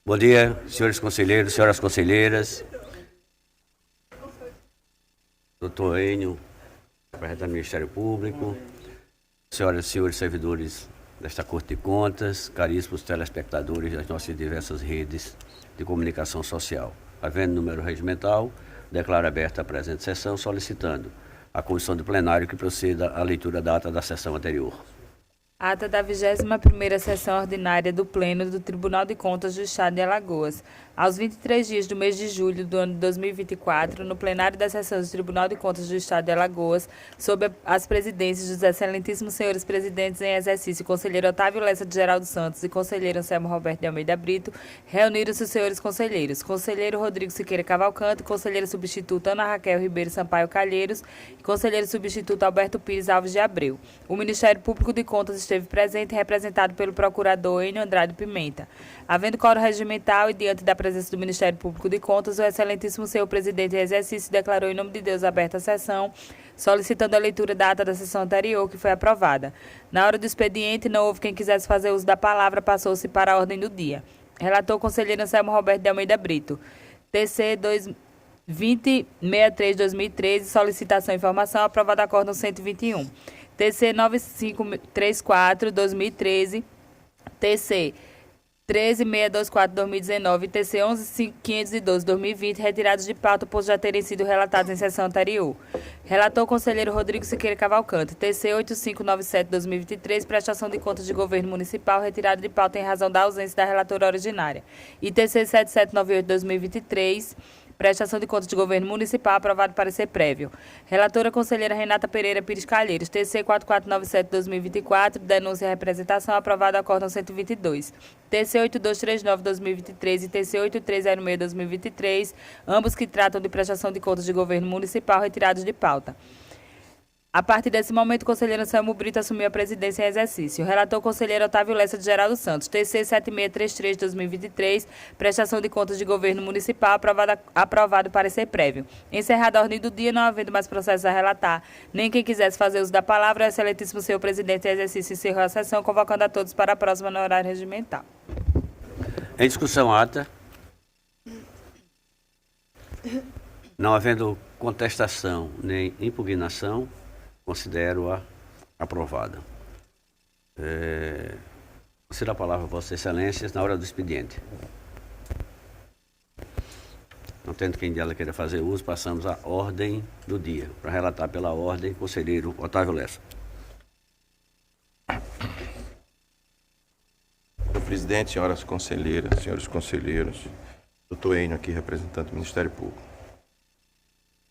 Bom dia, senhores conselheiros, senhoras conselheiras. Doutor Enio, representante do Ministério Público, senhoras e senhores servidores desta Corte de Contas, caríssimos telespectadores das nossas diversas redes de comunicação social. Havendo número regimental, declaro aberta a presente sessão, solicitando à Comissão do Plenário que proceda à leitura da ata da sessão anterior. Ata da 21ª Sessão Ordinária do Pleno do Tribunal de Contas do Estado de Alagoas. Aos 23 dias do mês de julho do ano de 2024, no plenário da sessão do Tribunal de Contas do Estado de Alagoas, sob as presidências dos excelentíssimos senhores presidentes em exercício, conselheiro Otávio Lessa de Geraldo Santos e conselheiro Anselmo Roberto de Almeida Brito, reuniram-se os senhores conselheiros, conselheiro Rodrigo Siqueira Cavalcante, conselheiro substituto Ana Raquel Ribeiro Sampaio Calheiros e conselheiro substituto Alberto Pires Alves de Abreu. O Ministério Público de Contas esteve presente e representado pelo procurador Enio Andrade Pimenta. Havendo quórum regimental e diante da presença do Ministério Público de Contas, o excelentíssimo senhor presidente em exercício declarou em nome de Deus aberta a sessão, solicitando a leitura da ata da sessão anterior, que foi aprovada. Na hora do expediente, não houve quem quisesse fazer uso da palavra, passou-se para a ordem do dia. Relator conselheiro Anselmo Roberto de Almeida Brito. TC 2063-2013, solicitação e informação, aprovada acórdão 121. TC 9534-2013, TC 13624-2019 e TC 11512-2020, retirados de pauta por já terem sido relatados em sessão anterior. Relator conselheiro Rodrigo Siqueira Cavalcante. TC 8597-2023, prestação de contas de governo municipal, retirado de pauta em razão da ausência da relatora originária. E TC 7798-2023, prestação de contas de governo municipal, aprovado parecer prévio. Relatora conselheira Renata Pereira Pires Calheiros. TC 4497-2024, denúncia e representação, aprovado acórdão 122. TC 8239-2023 e TC 8306-2023, ambos que tratam de prestação de contas de governo municipal, retirados de pauta. A partir desse momento, o conselheiro Anselmo Brito assumiu a presidência em exercício. O relator conselheiro Otávio Lessa de Geraldo Santos. TC 7633-2023, prestação de contas de governo municipal, aprovado parecer prévio. Encerrada a ordem do dia, não havendo mais processos a relatar, nem quem quisesse fazer uso da palavra, o excelentíssimo senhor presidente em exercício encerrou a sessão, convocando a todos para a próxima no horário regimental. Em discussão, ata. Não havendo contestação nem impugnação, considero-a aprovada. Concedo a palavra a Vossas Excelências na hora do expediente. Não tendo quem dela queira fazer uso, passamos à ordem do dia. Para relatar pela ordem, conselheiro Otávio Lessa. Senhor presidente, senhoras conselheiras, senhores conselheiros, doutor Enio aqui, representante do Ministério Público.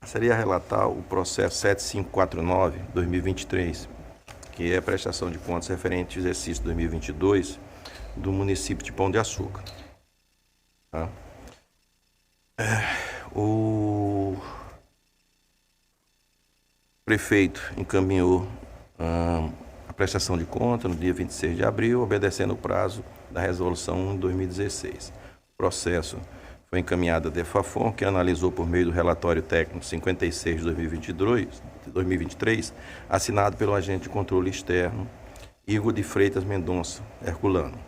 Seria relatar o processo 7549-2023, que é a prestação de contas referente ao exercício 2022 do município de Pão de Açúcar. Tá? O prefeito encaminhou a prestação de conta no dia 26 de abril, obedecendo o prazo da resolução 1 de 2016. O processo foi encaminhado à DEFAFON, que analisou por meio do relatório técnico 56 de 2023, assinado pelo agente de controle externo, Igor de Freitas Mendonça Herculano,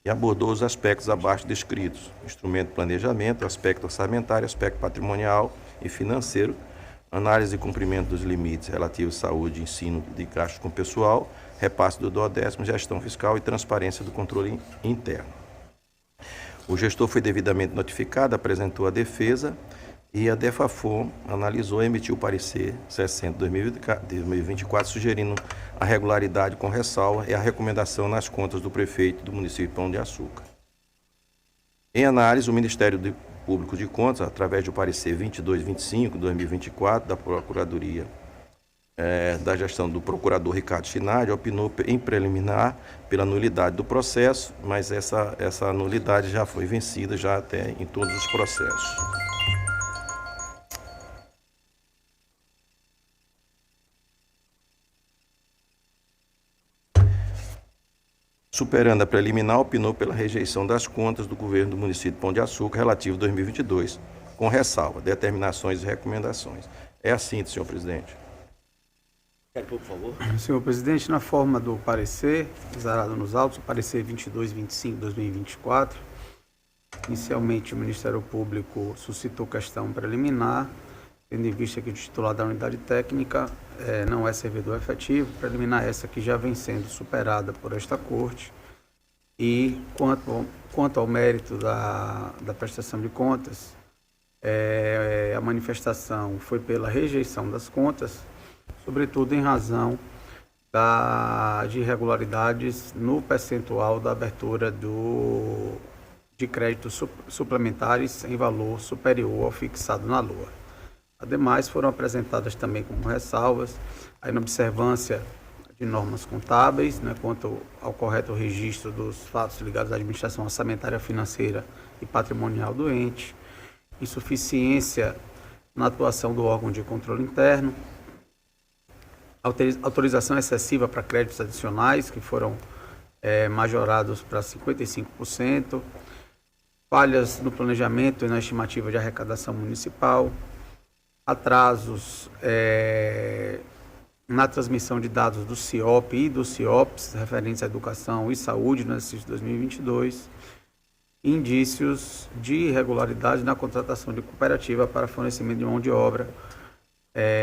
e abordou os aspectos abaixo descritos: instrumento de planejamento, aspecto orçamentário, aspecto patrimonial e financeiro, análise de cumprimento dos limites relativos à saúde, ensino de gastos com pessoal, repasse do 10º, gestão fiscal e transparência do controle interno. O gestor foi devidamente notificado, apresentou a defesa e a DEFAFON analisou e emitiu o parecer 60/2024, sugerindo a regularidade com ressalva e a recomendação nas contas do prefeito do município de Pão de Açúcar. Em análise, o Ministério Público de Contas, através do parecer 2225/2024 da Procuradoria da gestão do procurador Ricardo Chinardi, opinou em preliminar pela nulidade do processo, mas essa nulidade já foi vencida já até em todos os processos. Superando a preliminar, opinou pela rejeição das contas do governo do município de Pão de Açúcar relativo a 2022, com ressalva, determinações e recomendações. É assim, senhor presidente. Por favor. Senhor presidente, na forma do parecer, exarado nos autos, o parecer 2225/2024, Inicialmente, o Ministério Público suscitou questão preliminar, tendo em vista que o titular da unidade técnica não é servidor efetivo, preliminar essa que já vem sendo superada por esta Corte. E quanto ao mérito da prestação de contas, a manifestação foi pela rejeição das contas, sobretudo em razão de irregularidades no percentual da abertura de créditos suplementares em valor superior ao fixado na LOA. Ademais, foram apresentadas também como ressalvas a inobservância de normas contábeis, quanto ao correto registro dos fatos ligados à administração orçamentária, financeira e patrimonial do ente, insuficiência na atuação do órgão de controle interno, autorização excessiva para créditos adicionais, que foram majorados para 55%, falhas no planejamento e na estimativa de arrecadação municipal, atrasos na transmissão de dados do CIOP e do CIOPS, referentes à educação e saúde no exercício de 2022, indícios de irregularidade na contratação de cooperativa para fornecimento de mão de obra,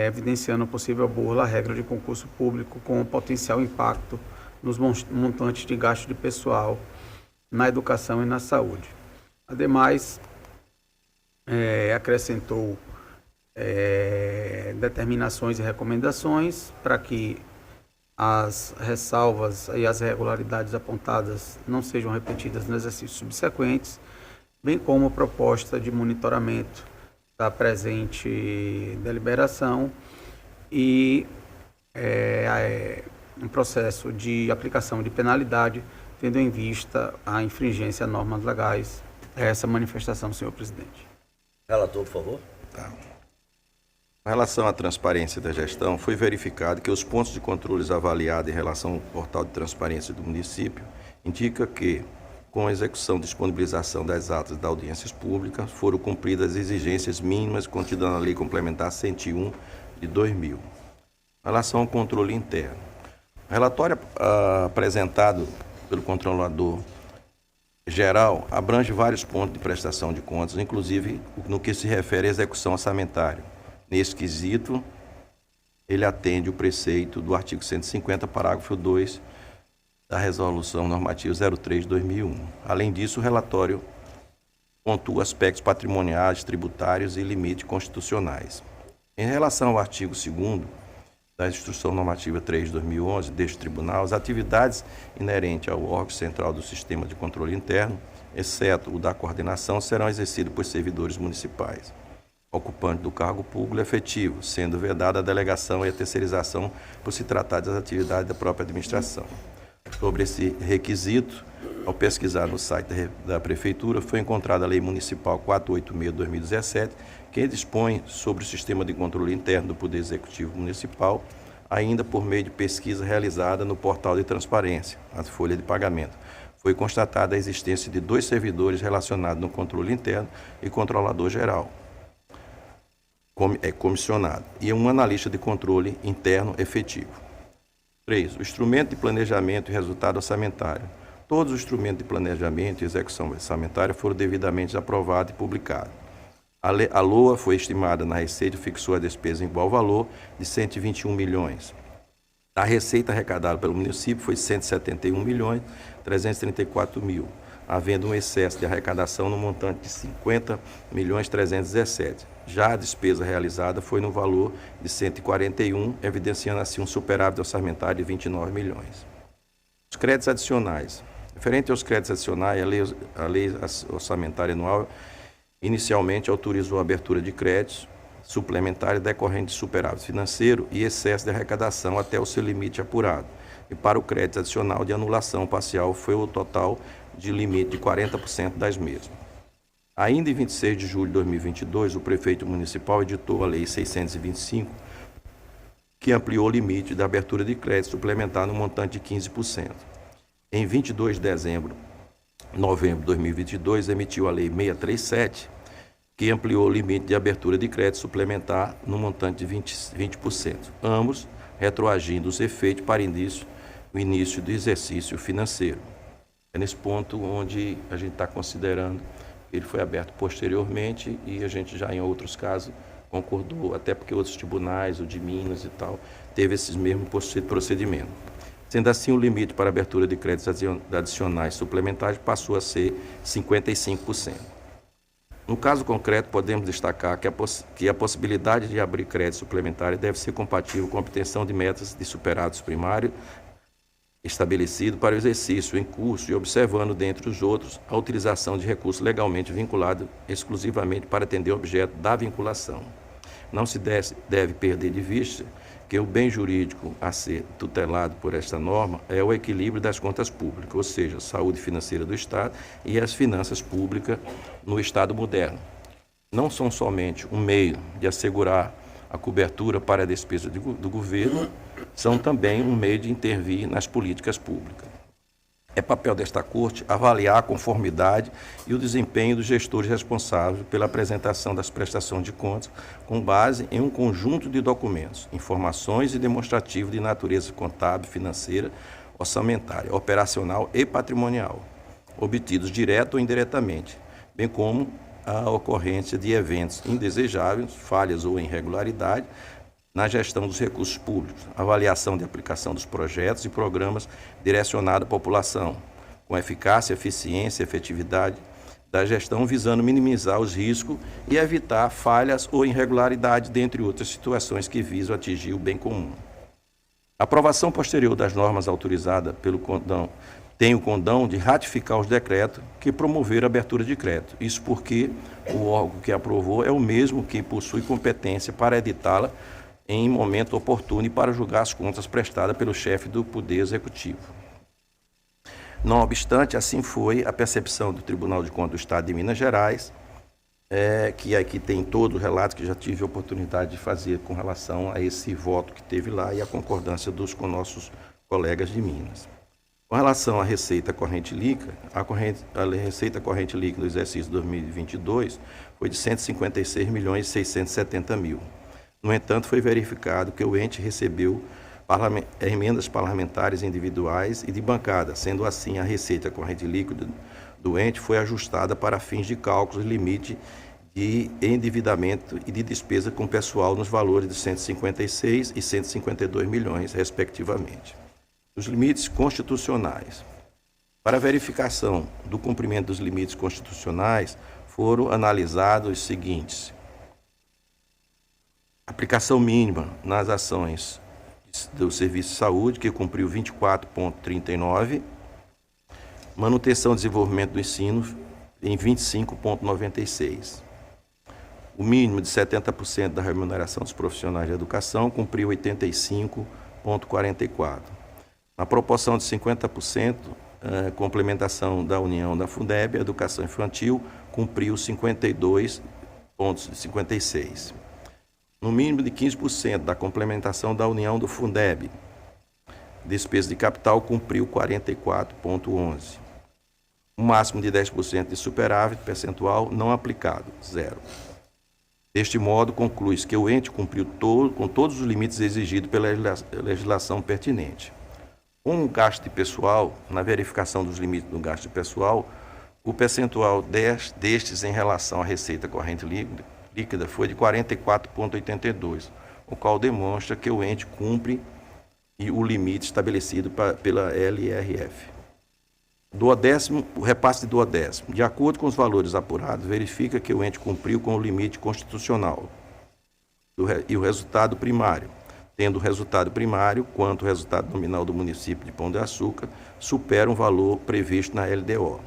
evidenciando possível burla à regra de concurso público com potencial impacto nos montantes de gasto de pessoal na educação e na saúde. Ademais, acrescentou determinações e recomendações para que as ressalvas e as irregularidades apontadas não sejam repetidas nos exercícios subsequentes, bem como proposta de monitoramento da presente deliberação e um processo de aplicação de penalidade, tendo em vista a infringência a normas legais. Essa manifestação, senhor presidente. Relator, por favor. Tá. Com relação à transparência da gestão, foi verificado que os pontos de controles avaliados em relação ao portal de transparência do município indica que, com a execução e disponibilização das atas das audiências públicas, foram cumpridas as exigências mínimas contidas na Lei Complementar 101 de 2000. Em relação ao controle interno, o relatório apresentado pelo controlador geral abrange vários pontos de prestação de contas, inclusive no que se refere à execução orçamentária. Nesse quesito, ele atende o preceito do artigo 150, parágrafo 2 da Resolução Normativa 03 de 2001. Além disso, o relatório pontua aspectos patrimoniais, tributários e limites constitucionais. Em relação ao artigo 2º da Instrução Normativa 3 de 2011 deste Tribunal, as atividades inerentes ao órgão central do Sistema de Controle Interno, exceto o da coordenação, serão exercidas por servidores municipais, ocupantes do cargo público efetivo, sendo vedada a delegação e a terceirização por se tratar das atividades da própria administração. Sobre esse requisito, ao pesquisar no site da Prefeitura, foi encontrada a Lei Municipal 486 de 2017, que dispõe sobre o sistema de controle interno do Poder Executivo Municipal, ainda por meio de pesquisa realizada no portal de transparência, a folha de pagamento. Foi constatada a existência de 2 servidores relacionados no controle interno e controlador geral, comissionado, e um analista de controle interno efetivo. 3. O instrumento de planejamento e resultado orçamentário. Todos os instrumentos de planejamento e execução orçamentária foram devidamente aprovados e publicados. A LOA foi estimada na receita e fixou a despesa em igual valor de 121 milhões. A receita arrecadada pelo município foi 171.334.000, havendo um excesso de arrecadação no montante de 50.317. Já a despesa realizada foi no valor de 141, evidenciando assim um superávit orçamentário de 29 milhões. Os créditos adicionais. Referente aos créditos adicionais, a lei orçamentária anual inicialmente autorizou a abertura de créditos suplementares decorrentes de superávit financeiro e excesso de arrecadação até o seu limite apurado. E para o crédito adicional de anulação parcial foi o total de limite de 40% das mesmas. Ainda em 26 de julho de 2022, o prefeito municipal editou a Lei 625, que ampliou o limite da abertura de crédito suplementar no montante de 15%. Em 22 de novembro de 2022, emitiu a Lei 637, que ampliou o limite de abertura de crédito suplementar no montante de 20%, ambos retroagindo os efeitos para o início do exercício financeiro. É nesse ponto onde a gente está considerando Ele foi aberto posteriormente e a gente já em outros casos concordou, até porque outros tribunais, o de Minas e tal, teve esses mesmos procedimentos. Sendo assim, o limite para abertura de créditos adicionais suplementares passou a ser 55%. No caso concreto, podemos destacar que a possibilidade de abrir crédito suplementar deve ser compatível com a obtenção de metas de superados primários estabelecido para o exercício em curso e observando, dentre os outros, a utilização de recurso legalmente vinculado exclusivamente para atender o objeto da vinculação. Não se deve perder de vista que o bem jurídico a ser tutelado por esta norma é o equilíbrio das contas públicas, ou seja, a saúde financeira do Estado e as finanças públicas no Estado moderno. Não são somente um meio de assegurar a cobertura para a despesa do governo, são também um meio de intervir nas políticas públicas. É papel desta Corte avaliar a conformidade e o desempenho dos gestores responsáveis pela apresentação das prestações de contas com base em um conjunto de documentos, informações e demonstrativos de natureza contábil, financeira, orçamentária, operacional e patrimonial, obtidos direto ou indiretamente, bem como a ocorrência de eventos indesejáveis, falhas ou irregularidade na gestão dos recursos públicos, avaliação de aplicação dos projetos e programas direcionados à população, com eficácia, eficiência e efetividade da gestão, visando minimizar os riscos e evitar falhas ou irregularidades, dentre outras situações que visam atingir o bem comum. A aprovação posterior das normas autorizadas pelo CONDAM tem o condão de ratificar os decretos que promoveram a abertura de crédito. Isso porque o órgão que aprovou é o mesmo que possui competência para editá-la em momento oportuno e para julgar as contas prestadas pelo chefe do Poder Executivo. Não obstante, assim foi a percepção do Tribunal de Contas do Estado de Minas Gerais, que aqui tem todo o relato que já tive a oportunidade de fazer com relação a esse voto que teve lá e a concordância com nossos colegas de Minas. Com relação à receita corrente líquida, a receita corrente líquida do exercício 2022 foi de 156.670.000. No entanto, foi verificado que o ente recebeu emendas parlamentares individuais e de bancada. Sendo assim, a receita corrente líquida do ente foi ajustada para fins de cálculo limite de endividamento e de despesa com pessoal nos valores de 156 e 152 milhões, respectivamente. Os limites constitucionais. Para a verificação do cumprimento dos limites constitucionais, foram analisados os seguintes: aplicação mínima nas ações do Serviço de Saúde, que cumpriu 24,39%, manutenção e desenvolvimento do ensino em 25,96%. O mínimo de 70% da remuneração dos profissionais de educação cumpriu 85,44%. Na proporção de 50%, complementação da União da Fundeb, a educação infantil cumpriu 52,56%. No mínimo de 15% da complementação da União do Fundeb, despesa de capital cumpriu 44,11%. O máximo de 10% de superávit percentual não aplicado, 0. Deste modo, conclui-se que o ente cumpriu com todos os limites exigidos pela legislação pertinente. Com o gasto de pessoal, na verificação dos limites do gasto de pessoal, o percentual destes em relação à receita corrente líquida foi de 44,82%, o qual demonstra que o ente cumpre o limite estabelecido pela LRF. O repasse de duodécimo. De acordo com os valores apurados, verifica que o ente cumpriu com o limite constitucional e o resultado primário, tendo o resultado primário, quanto o resultado nominal do município de Pão de Açúcar, supera o valor previsto na LDO.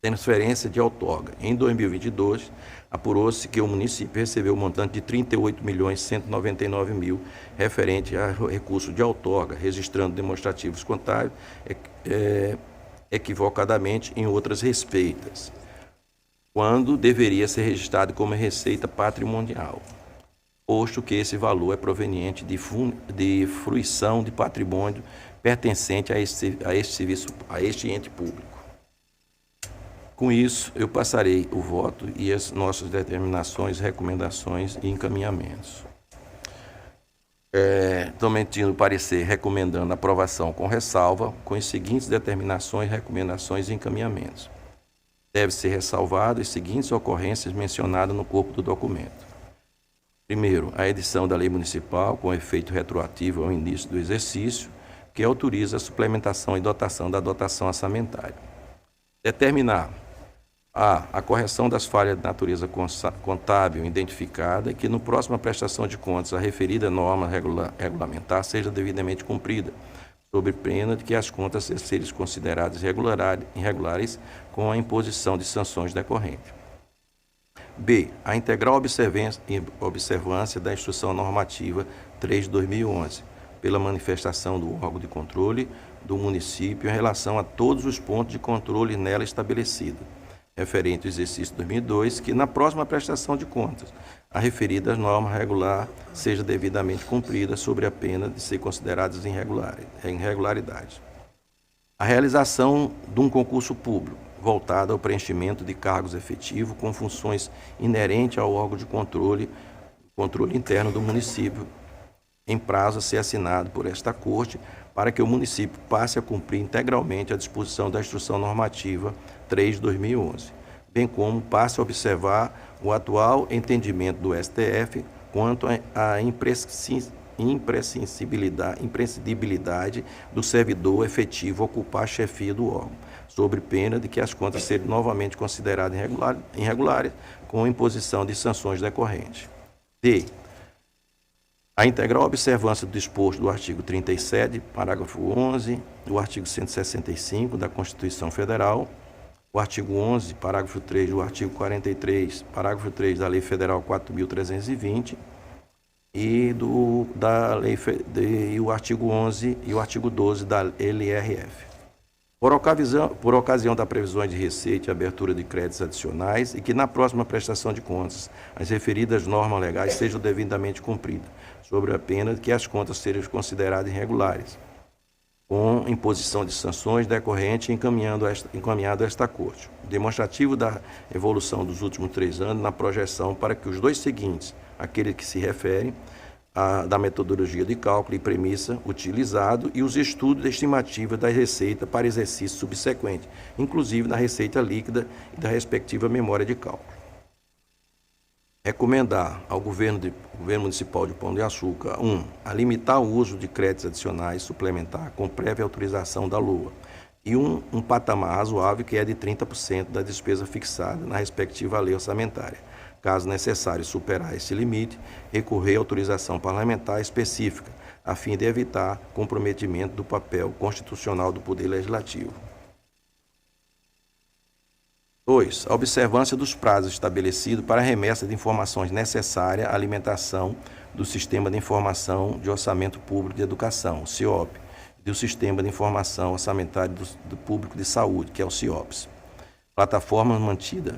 Transferência de outorga. Em 2022, apurou-se que o município recebeu um montante de 38.199.000 referente a recurso de outorga, registrando demonstrativos contábeis equivocadamente em outras receitas, quando deveria ser registrado como receita patrimonial, posto que esse valor é proveniente de fruição de patrimônio pertencente a este ente público. Com isso, eu passarei o voto e as nossas determinações, recomendações e encaminhamentos. Tomando parecer recomendando aprovação com ressalva, com as seguintes determinações, recomendações e encaminhamentos. Deve ser ressalvado as seguintes ocorrências mencionadas no corpo do documento. Primeiro, a edição da lei municipal, com efeito retroativo ao início do exercício, que autoriza a suplementação e dotação da dotação orçamentária. Determinar a correção das falhas de natureza contábil identificada e que, no próxima prestação de contas, a referida norma regulamentar seja devidamente cumprida, sob pena de que as contas sejam consideradas irregulares com a imposição de sanções decorrentes. B. A integral observância da Instrução Normativa 3 de 2011, pela manifestação do órgão de controle do município em relação a todos os pontos de controle nela estabelecidos, referente ao exercício 2002, que na próxima prestação de contas, a referida norma regular seja devidamente cumprida sobre a pena de ser consideradas irregularidades. A realização de um concurso público voltado ao preenchimento de cargos efetivos com funções inerentes ao órgão de controle interno do município, em prazo a ser assinado por esta Corte, para que o município passe a cumprir integralmente a disposição da Instrução Normativa 3 de 2011, bem como passe a observar o atual entendimento do STF quanto à imprescindibilidade do servidor efetivo ocupar a chefia do órgão, sob pena de que as contas sejam novamente consideradas irregulares com imposição de sanções decorrentes. D. A integral observância do disposto do artigo 37, parágrafo 11, do artigo 165 da Constituição Federal, o artigo 11, parágrafo 3 do artigo 43, parágrafo 3 da Lei Federal 4.320 e o artigo 11 e o artigo 12 da LRF. Por ocasião da previsão de receita e abertura de créditos adicionais e que na próxima prestação de contas as referidas normas legais sejam devidamente cumpridas, sobre a pena de que as contas sejam consideradas irregulares, com imposição de sanções decorrente encaminhado a esta Corte. Demonstrativo da evolução dos últimos 3 anos na projeção para que os dois seguintes, aquele que se refere da metodologia de cálculo e premissa utilizado e os estudos de estimativa da receita para exercício subsequente, inclusive da receita líquida e da respectiva memória de cálculo. Recomendar ao governo municipal de Pão de Açúcar, 1. A limitar o uso de créditos adicionais suplementar com prévia autorização da LOA e um patamar razoável que é de 30% da despesa fixada na respectiva lei orçamentária. Caso necessário superar esse limite, recorrer à autorização parlamentar específica, a fim de evitar comprometimento do papel constitucional do Poder Legislativo. 2. A observância dos prazos estabelecidos para a remessa de informações necessárias à alimentação do Sistema de Informação de Orçamento Público de Educação, o CIOP, e do Sistema de Informação Orçamentária do Público de Saúde, que é o CIOPS. Plataforma mantida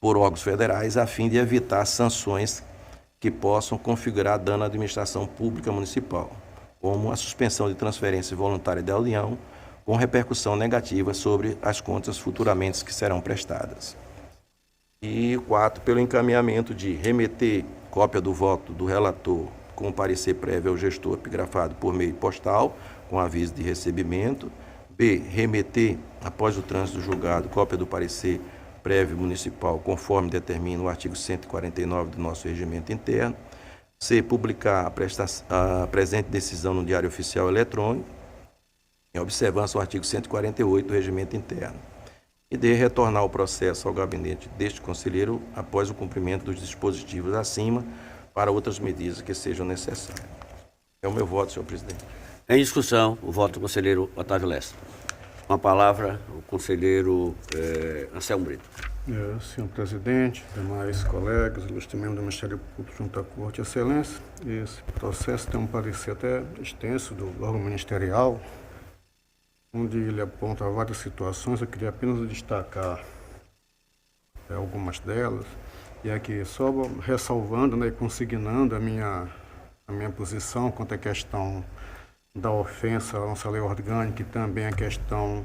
por órgãos federais, a fim de evitar sanções que possam configurar dano à administração pública municipal, como a suspensão de transferência voluntária da União, com repercussão negativa sobre as contas futuramente que serão prestadas. E 4, pelo encaminhamento de remeter cópia do voto do relator com parecer prévio ao gestor epigrafado por meio postal, com aviso de recebimento. B, remeter, após o trânsito julgado, cópia do parecer prévio municipal, conforme determina o artigo 149 do nosso regimento interno. C, publicar a presente decisão no Diário Oficial Eletrônico, em observância ao artigo 148 do regimento interno. E D, retornar o processo ao gabinete deste conselheiro após o cumprimento dos dispositivos acima para outras medidas que sejam necessárias. É o meu voto, senhor presidente. Em discussão, o voto do conselheiro Otávio Lessa. Com a palavra, o conselheiro Anselmo Brito. Senhor presidente, demais colegas, ilustre membro do Ministério Público junto à Corte, Excelência, esse processo tem um parecer até extenso do órgão ministerial, onde ele aponta várias situações. Eu queria apenas destacar algumas delas, e aqui só ressalvando, e consignando a minha posição quanto à questão da ofensa à nossa lei orgânica e também a questão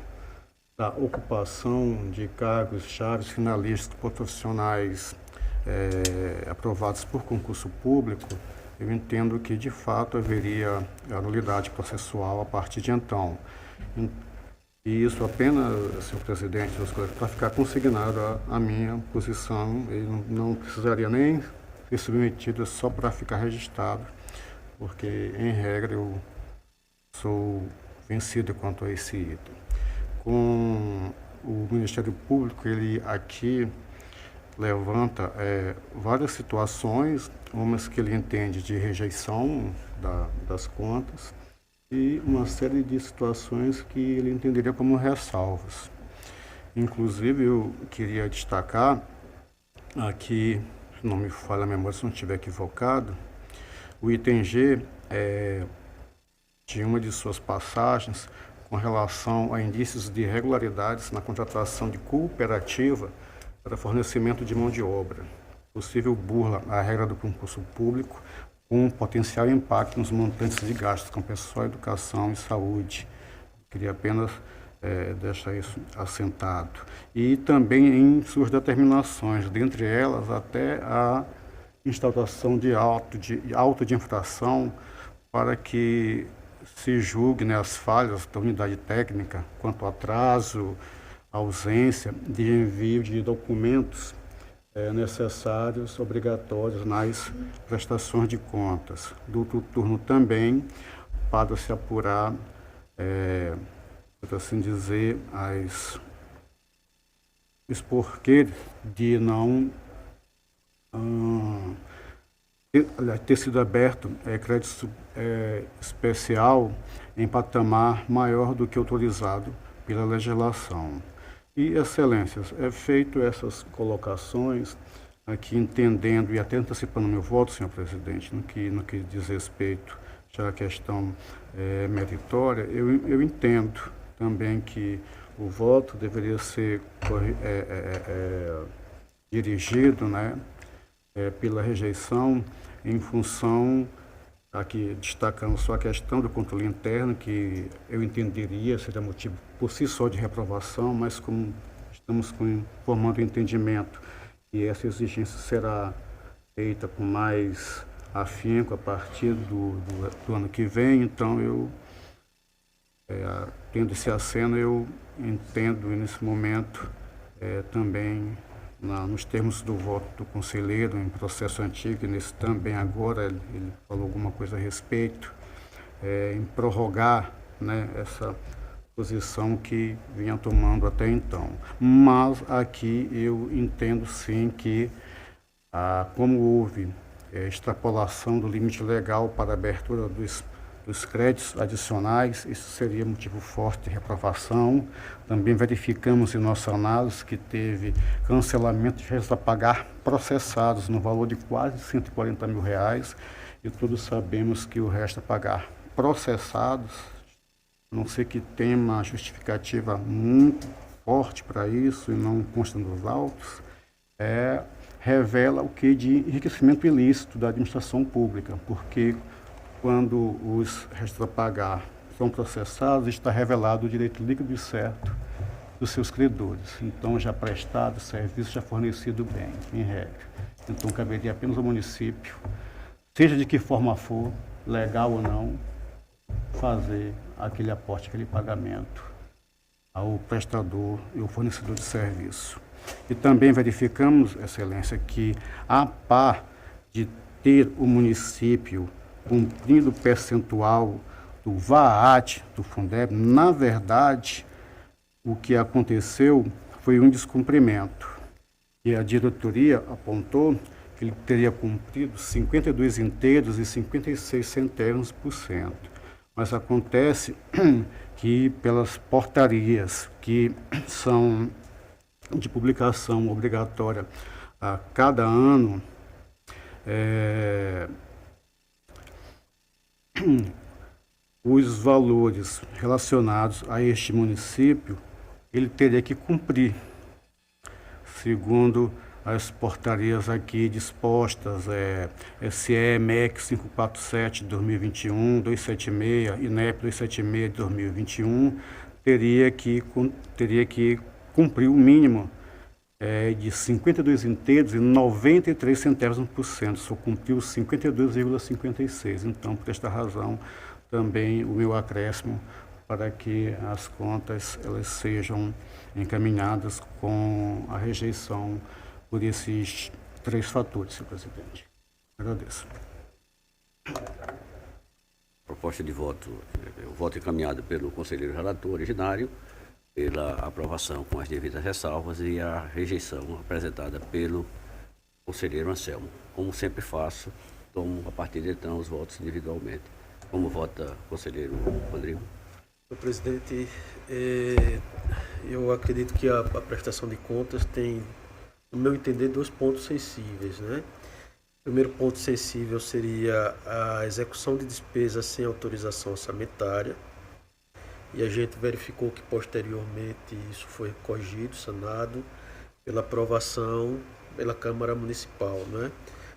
da ocupação de cargos chaves finalistas profissionais aprovados por concurso público. Eu entendo que, de fato, haveria a nulidade processual a partir de então. E isso apenas, senhor presidente, para ficar consignado a minha posição, ele não precisaria nem ser submetido só para ficar registrado, porque, em regra, eu sou vencido quanto a esse item. Com o Ministério Público, ele aqui levanta várias situações, umas que ele entende de rejeição das contas, e uma série de situações que ele entenderia como ressalvas. Inclusive, eu queria destacar aqui, se não me falha a memória, se não estiver equivocado, o item G de uma de suas passagens com relação a indícios de irregularidades na contratação de cooperativa para fornecimento de mão de obra. Possível burla à regra do concurso público, com um potencial impacto nos montantes de gastos com pessoal, educação e saúde. Queria apenas deixar isso assentado. E também em suas determinações, dentre elas até a instauração de auto de infração para que se julgue as falhas da unidade técnica quanto ao atraso, ausência de envio de documentos necessários, obrigatórios nas prestações de contas. Duplo turno também, para se apurar, por assim dizer, os porquês de não ter sido aberto crédito especial em patamar maior do que autorizado pela legislação. E, excelências, feito essas colocações, aqui entendendo e até antecipando meu voto, senhor presidente, no que diz respeito já à questão meritória, eu entendo também que o voto deveria ser dirigido, pela rejeição em função, aqui destacando só a questão do controle interno, que eu entenderia seria motivo por si só de reprovação, mas como estamos formando o entendimento e essa exigência será feita com mais afinco a partir do ano que vem, então eu, tendo esse aceno, eu entendo nesse momento também nos termos do voto do conselheiro em processo antigo, e nesse também agora ele falou alguma coisa a respeito, em prorrogar essa posição que vinha tomando até então. Mas aqui eu entendo sim que, como houve extrapolação do limite legal para a abertura dos créditos adicionais, isso seria motivo forte de reprovação. Também verificamos em nossa análise que teve cancelamento de restos a pagar processados no valor de quase R$140 mil, e todos sabemos que o resto a pagar processados, a não ser que tenha uma justificativa muito forte para isso e não consta nos autos, revela o que de enriquecimento ilícito da administração pública, porque quando os restos a pagar são processados, está revelado o direito líquido e certo dos seus credores. Então, já prestado serviço, já fornecido bem, em regra. Então, caberia apenas ao município, seja de que forma for, legal ou não, fazer aquele aporte, aquele pagamento ao prestador e ao fornecedor de serviço. E também verificamos, excelência, que a par de ter o município cumprindo o percentual do VAAT, do Fundeb, na verdade, o que aconteceu foi um descumprimento. E a diretoria apontou que ele teria cumprido 52 inteiros e 56 centésimos por cento. Mas acontece que pelas portarias que são de publicação obrigatória a cada ano, os valores relacionados a este município, ele teria que cumprir, segundo as portarias aqui dispostas, SE MEC 547 de 2021, 276, INEP 276 de 2021, teria que cumprir o mínimo de 52 inteiros e 93 centésimos por cento, só cumpriu 52,56. Então, por esta razão, também o meu acréscimo para que as contas elas sejam encaminhadas com a rejeição por esses 3 fatores, senhor presidente. Agradeço. Proposta de voto, o voto encaminhado pelo conselheiro relator originário, pela aprovação com as devidas ressalvas e a rejeição apresentada pelo conselheiro Anselmo. Como sempre faço, tomo a partir de então os votos individualmente. Como vota o conselheiro Rodrigo? Senhor presidente, eu acredito que a prestação de contas tem, no meu entender, 2 pontos sensíveis, né? O primeiro ponto sensível seria a execução de despesas sem autorização orçamentária, e a gente verificou que posteriormente isso foi corrigido, sanado, pela aprovação pela Câmara Municipal, né?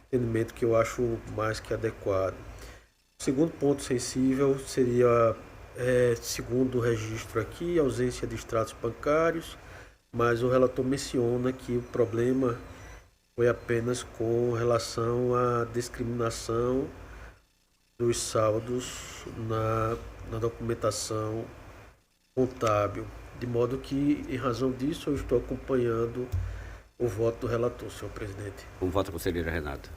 Entendimento que eu acho mais que adequado. O segundo ponto sensível seria, segundo o registro aqui, a ausência de extratos bancários, mas o relator menciona que o problema foi apenas com relação à discriminação dos saldos na documentação contábil, de modo que, em razão disso, eu estou acompanhando o voto do relator, senhor presidente. Como vota a conselheira Renata?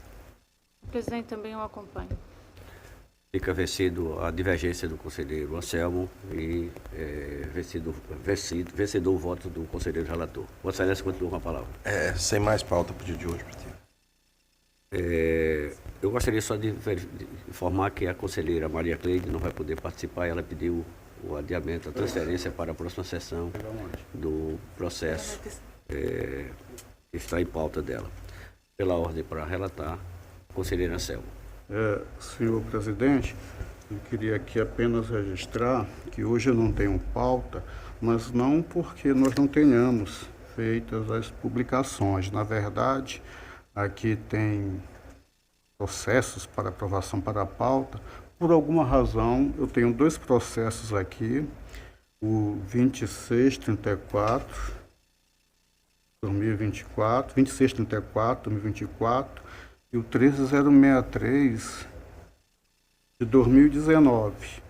Presidente, também eu acompanho. Fica vencido a divergência do conselheiro Anselmo e vencedor o voto do conselheiro relator. Vossa Excelência continua com a palavra. Sem mais pauta para o dia de hoje, presidente. Eu gostaria só de informar que a conselheira Maria Cleide não vai poder participar. Ela pediu o adiamento, a transferência para a próxima sessão do processo que está em pauta dela. Pela ordem para relatar, conselheiro Anselmo. Senhor presidente, eu queria aqui apenas registrar que hoje eu não tenho pauta, mas não porque nós não tenhamos feitas as publicações. Na verdade, aqui tem processos para aprovação para a pauta. Por alguma razão, eu tenho 2 processos aqui, o 2634, 2024, 2634, 2024, e o 13063 de 2019.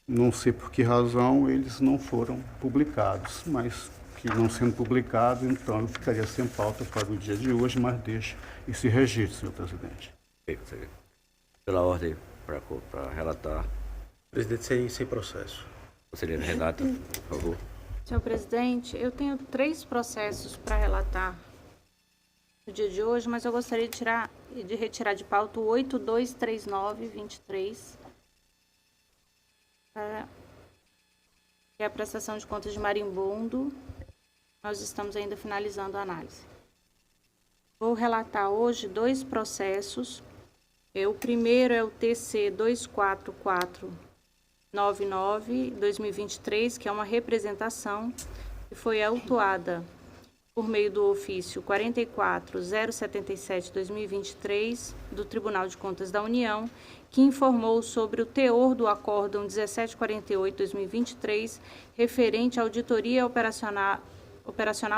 Não sei por que razão eles não foram publicados, mas que não sendo publicados, então eu ficaria sem pauta para o dia de hoje, mas deixo esse registro, senhor presidente. Pela ordem para relatar, Presidente, sem processo. conselheira Renata, por favor. Senhor presidente, eu tenho 3 processos para relatar no dia de hoje, mas eu gostaria de retirar de pauta o 823923, que é a prestação de contas de Marimbondo. Nós estamos ainda finalizando a análise. Vou relatar hoje 2 processos. O primeiro é o TC 24499-2023, que é uma representação que foi autuada por meio do ofício 44077-2023 do Tribunal de Contas da União, que informou sobre o teor do acórdão 1748-2023, referente à auditoria operacional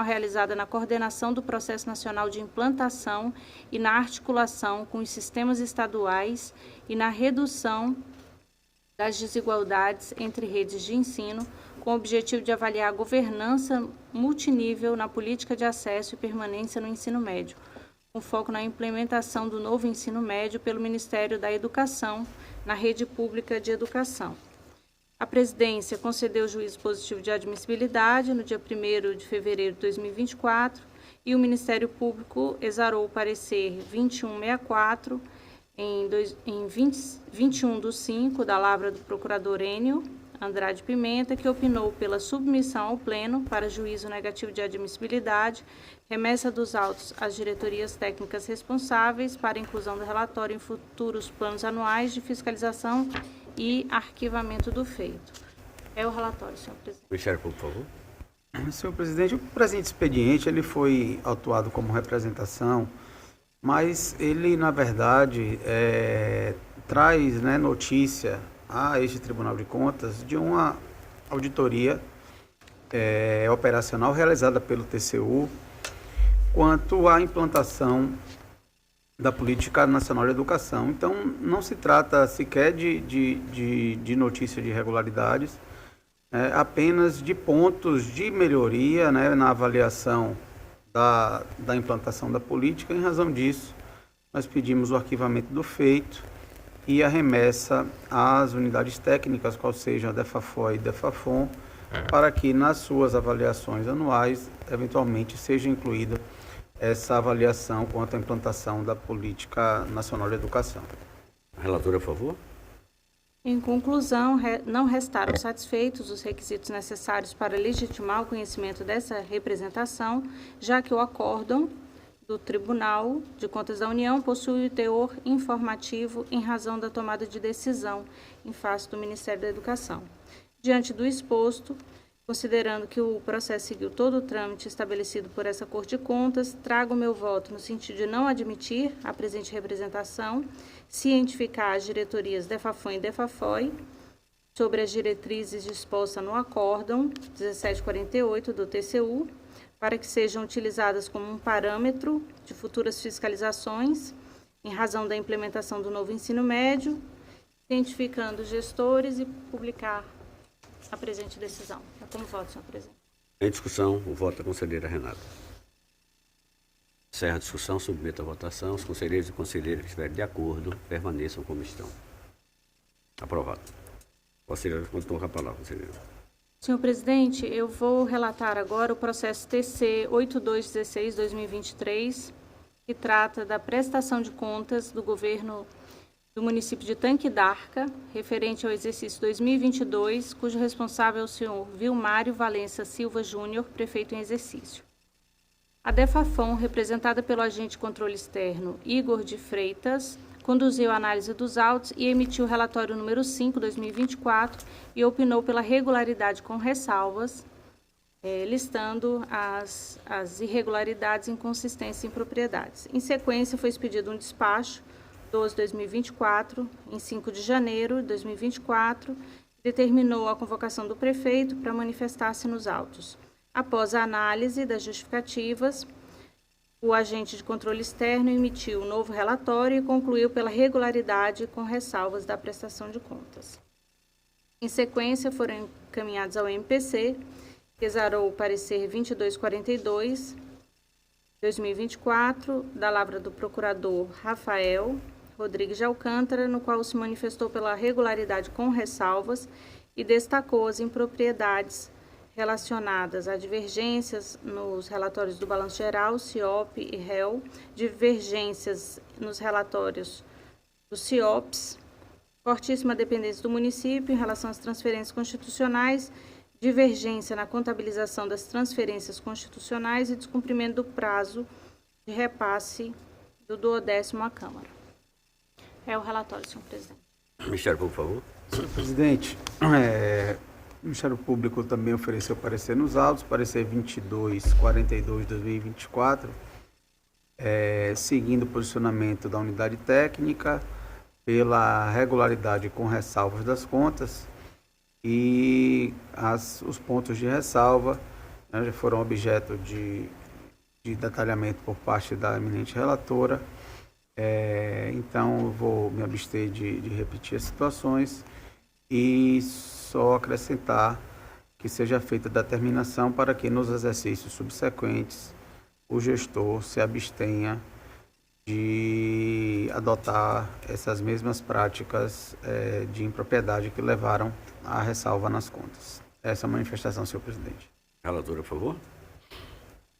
realizada na coordenação do Processo Nacional de Implantação e na articulação com os sistemas estaduais e na redução das desigualdades entre redes de ensino, com o objetivo de avaliar a governança multinível na política de acesso e permanência no ensino médio, com foco na implementação do novo ensino médio pelo Ministério da Educação na rede pública de educação. A presidência concedeu juízo positivo de admissibilidade no dia 1º de fevereiro de 2024 e o Ministério Público exarou o parecer 2164 em 21/5 da lavra do procurador Enio Andrade Pimenta, que opinou pela submissão ao Pleno para juízo negativo de admissibilidade, remessa dos autos às diretorias técnicas responsáveis para inclusão do relatório em futuros planos anuais de fiscalização e arquivamento do feito. É o relatório, senhor presidente. Ministério Público, por favor. Senhor presidente, o presente expediente ele foi autuado como representação, mas ele, na verdade, traz notícia a este Tribunal de Contas de uma auditoria operacional realizada pelo TCU quanto à implantação da Política Nacional de Educação. Então, não se trata sequer de notícia de irregularidades, apenas de pontos de melhoria, né, na avaliação da implantação da política. Em razão disso, nós pedimos o arquivamento do feito e a remessa às unidades técnicas, qual sejam a DEFAFOI e DEFAFON, para que nas suas avaliações anuais, eventualmente, seja incluída essa avaliação quanto à implantação da Política Nacional de Educação. Relatora, por favor. Em conclusão, não restaram satisfeitos os requisitos necessários para legitimar o conhecimento dessa representação, já que o acórdão do Tribunal de Contas da União possui o teor informativo em razão da tomada de decisão em face do Ministério da Educação. Diante do exposto, considerando que o processo seguiu todo o trâmite estabelecido por essa Corte de Contas, trago o meu voto no sentido de não admitir a presente representação, cientificar as diretorias DEFAFON e DEFAFOI sobre as diretrizes dispostas no acórdão 1748 do TCU, para que sejam utilizadas como um parâmetro de futuras fiscalizações em razão da implementação do novo ensino médio, cientificando os gestores e publicar a presente decisão. É como voto, senhor presidente. Em discussão, o voto da conselheira Renata. Encerra a discussão, submeto à votação. Os conselheiros e conselheiras que estiverem de acordo, permaneçam como estão. Aprovado. Conselheira, continua com a palavra, conselheira. Senhor presidente, eu vou relatar agora o processo TC 8216-2023, que trata da prestação de contas do governo do município de Tanque d'Arca, referente ao exercício 2022, cujo responsável é o senhor Vilmário Valença Silva Júnior, prefeito em exercício. A DEFAFON, representada pelo agente de controle externo Igor de Freitas, conduziu a análise dos autos e emitiu o relatório número 5, 2024, e opinou pela regularidade com ressalvas, listando as irregularidades, inconsistências e impropriedades. Em sequência, foi expedido um despacho 12/2024, em 5 de janeiro de 2024, determinou a convocação do prefeito para manifestar-se nos autos. Após a análise das justificativas, o agente de controle externo emitiu um novo relatório e concluiu pela regularidade com ressalvas da prestação de contas. Em sequência, foram encaminhados ao MPC, que exarou o parecer 2242/2024, da lavra do procurador Rafael Rodrigues de Alcântara, no qual se manifestou pela regularidade com ressalvas e destacou as impropriedades relacionadas a divergências nos relatórios do Balanço Geral, CIOP e REL, divergências nos relatórios dos CIOPs, fortíssima dependência do município em relação às transferências constitucionais, divergência na contabilização das transferências constitucionais e descumprimento do prazo de repasse do 12º à Câmara. É o relatório, senhor presidente. Ministério Público, por favor. Senhor presidente, o Ministério Público também ofereceu parecer nos autos, parecer 2242/2024, seguindo o posicionamento da unidade técnica, pela regularidade com ressalvas das contas, e os pontos de ressalva, né, já foram objeto de detalhamento por parte da eminente relatora. Então, eu vou me abster de repetir as situações e só acrescentar que seja feita determinação para que nos exercícios subsequentes o gestor se abstenha de adotar essas mesmas práticas de impropriedade que levaram à ressalva nas contas. Essa é a manifestação, senhor presidente. Relatora, por favor.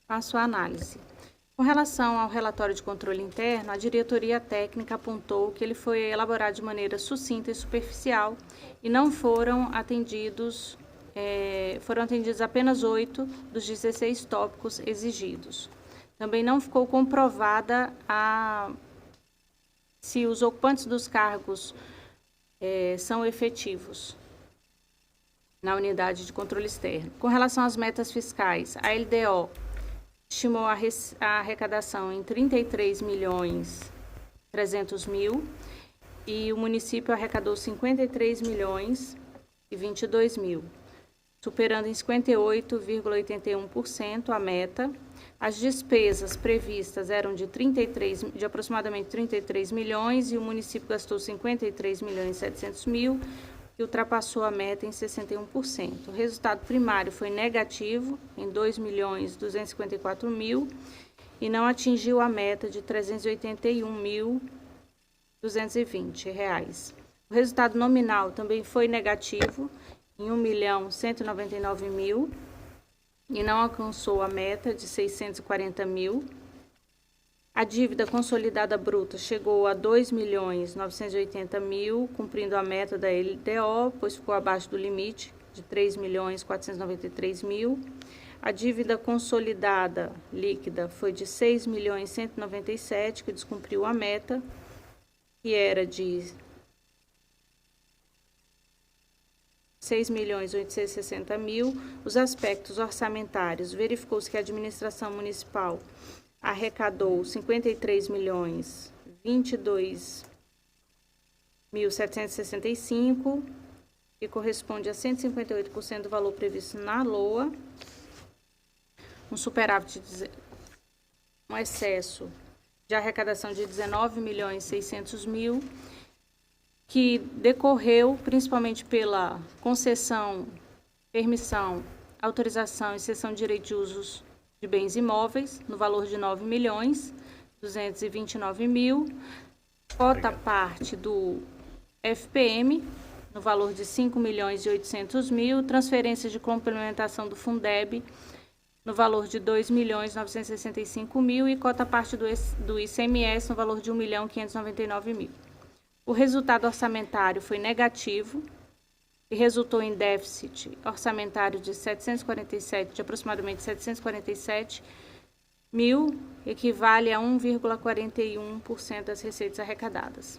Passo a análise. Com relação ao relatório de controle interno, a diretoria técnica apontou que ele foi elaborado de maneira sucinta e superficial e não foram atendidos apenas 8 dos 16 tópicos exigidos. Também não ficou comprovada se os ocupantes dos cargos são efetivos na unidade de controle externo. Com relação às metas fiscais, a LDO estimou a arrecadação em 33.300.000 e o município arrecadou 53.022.000, superando em 58,81% a meta. As despesas previstas eram de aproximadamente 33 milhões e o município gastou 53.700.000, que ultrapassou a meta em 61%. O resultado primário foi negativo, em R$ 2.254.000, e não atingiu a meta de R$ 381.220. O resultado nominal também foi negativo, em R$ 1.199.000, e não alcançou a meta de R$ 640.000. A dívida consolidada bruta chegou a R$ 2.980.000, cumprindo a meta da LDO, pois ficou abaixo do limite de R$ 3.493.000. A dívida consolidada líquida foi de R$ 6.197.000, que descumpriu a meta, que era de R$ 6.860.000. Os aspectos orçamentários: verificou-se que a administração municipal arrecadou R$ 53.022.765, que corresponde a 158% do valor previsto na LOA, um superávit, um excesso de arrecadação de R$ 19.600.000, que decorreu principalmente pela concessão, permissão, autorização e cessão de direito de usos de bens imóveis, no valor de R$ 9.229.000, cota parte do FPM, no valor de R$ 5.800.000, transferência de complementação do Fundeb, no valor de R$ 2.965.000, e cota parte do ICMS, no valor de R$ 1.599.000. O resultado orçamentário foi negativo, e resultou em déficit orçamentário de aproximadamente 747 mil, equivale a 1,41% das receitas arrecadadas.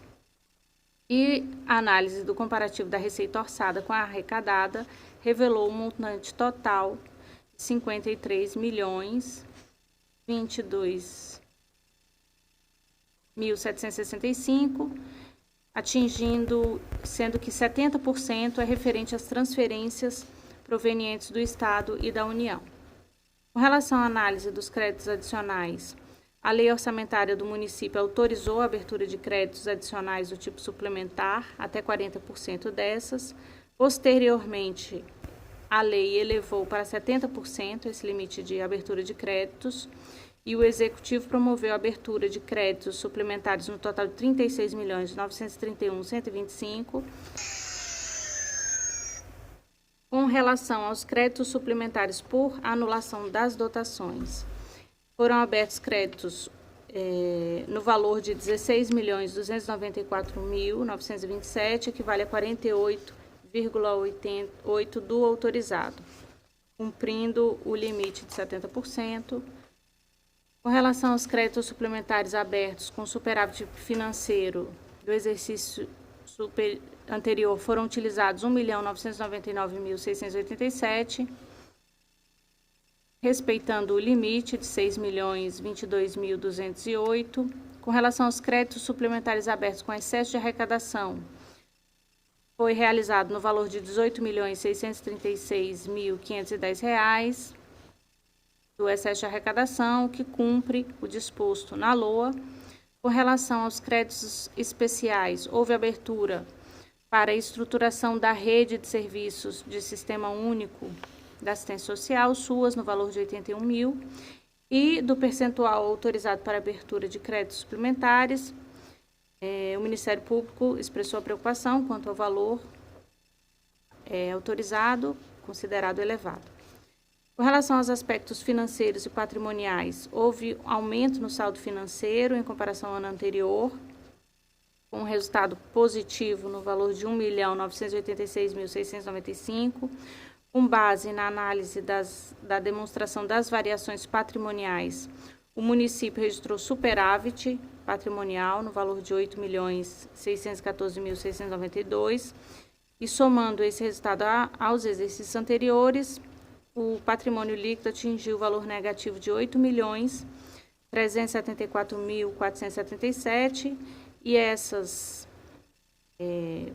E a análise do comparativo da receita orçada com a arrecadada revelou um montante total de 53.022.765, sendo que 70% é referente às transferências provenientes do Estado e da União. Com relação à análise dos créditos adicionais, a Lei Orçamentária do município autorizou a abertura de créditos adicionais do tipo suplementar, até 40% dessas. Posteriormente, a lei elevou para 70% esse limite de abertura de créditos, e o Executivo promoveu a abertura de créditos suplementares no total de R$ 36.931.125. Com relação aos créditos suplementares por anulação das dotações, foram abertos créditos no valor de R$ 16.294.927, equivale a 48,88% do autorizado, cumprindo o limite de 70%. Com relação aos créditos suplementares abertos com superávit financeiro do exercício anterior, foram utilizados R$ 1.999.687, respeitando o limite de R$ 6.022.208. Com relação aos créditos suplementares abertos com excesso de arrecadação, foi realizado no valor de R$ 18.636.510 do excesso de arrecadação, que cumpre o disposto na LOA. Com relação aos créditos especiais, houve abertura para a estruturação da rede de serviços de Sistema Único da Assistência Social, SUAS, no valor de R$ 81.000, e do percentual autorizado para abertura de créditos suplementares, o Ministério Público expressou a preocupação quanto ao valor autorizado, considerado elevado. Com relação aos aspectos financeiros e patrimoniais, houve aumento no saldo financeiro em comparação ao ano anterior, com um resultado positivo no valor de R$ 1.986.695, com base na análise da demonstração das variações patrimoniais. O município registrou superávit patrimonial no valor de R$ 8.614.692, e somando esse resultado aos exercícios anteriores, o patrimônio líquido atingiu o valor negativo de R$ 8.374.477, e essas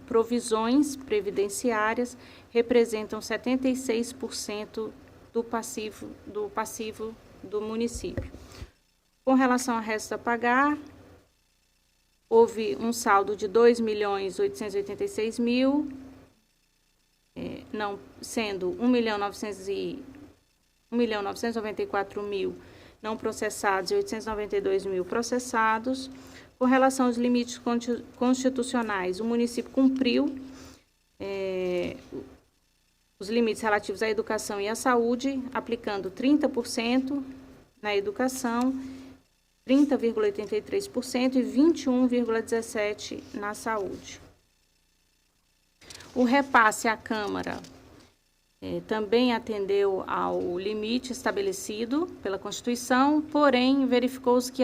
provisões previdenciárias representam 76% do passivo do município. Com relação ao resto a pagar, houve um saldo de R$ 2.886.000, sendo 1.994.000 não processados e 892.000 processados. Com relação aos limites constitucionais, o município cumpriu os limites relativos à educação e à saúde, aplicando 30% na educação, 30,83% e 21,17% na saúde. O repasse à Câmara também atendeu ao limite estabelecido pela Constituição, porém, verificou-se que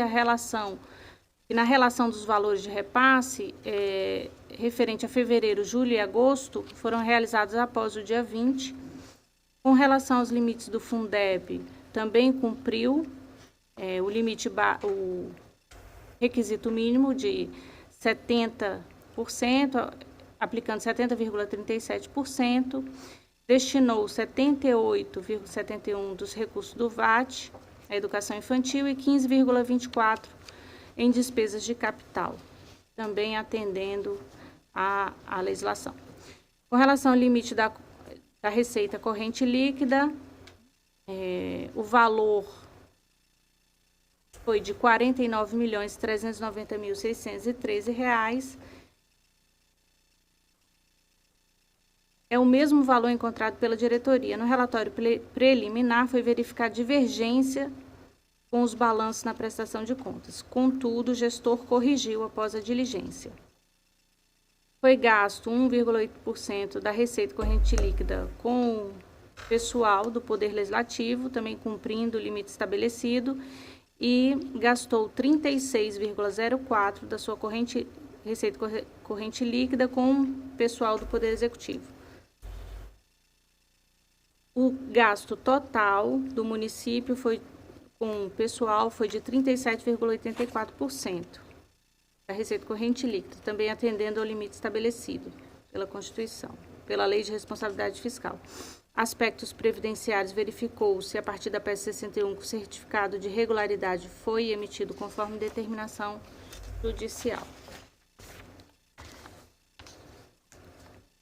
na relação dos valores de repasse, referente a fevereiro, julho e agosto, foram realizados após o dia 20. Com relação aos limites do Fundeb, também cumpriu o requisito mínimo de 70%, aplicando 70,37%, destinou 78,71% dos recursos do VAT à educação infantil e 15,24% em despesas de capital, também atendendo à legislação. Com relação ao limite da receita corrente líquida, o valor foi de R$ 49.390.613. É o mesmo valor encontrado pela diretoria. No relatório preliminar, foi verificada divergência com os balanços na prestação de contas. Contudo, o gestor corrigiu após a diligência. Foi gasto 1,8% da receita corrente líquida com o pessoal do Poder Legislativo, também cumprindo o limite estabelecido, e gastou 36,04% da sua receita corrente líquida com o pessoal do Poder Executivo. O gasto total do município com o pessoal foi de 37,84% da receita corrente líquida, também atendendo ao limite estabelecido pela Constituição, pela Lei de Responsabilidade Fiscal. Aspectos previdenciários, verificou-se a partir da peça 61 que o certificado de regularidade foi emitido conforme determinação judicial.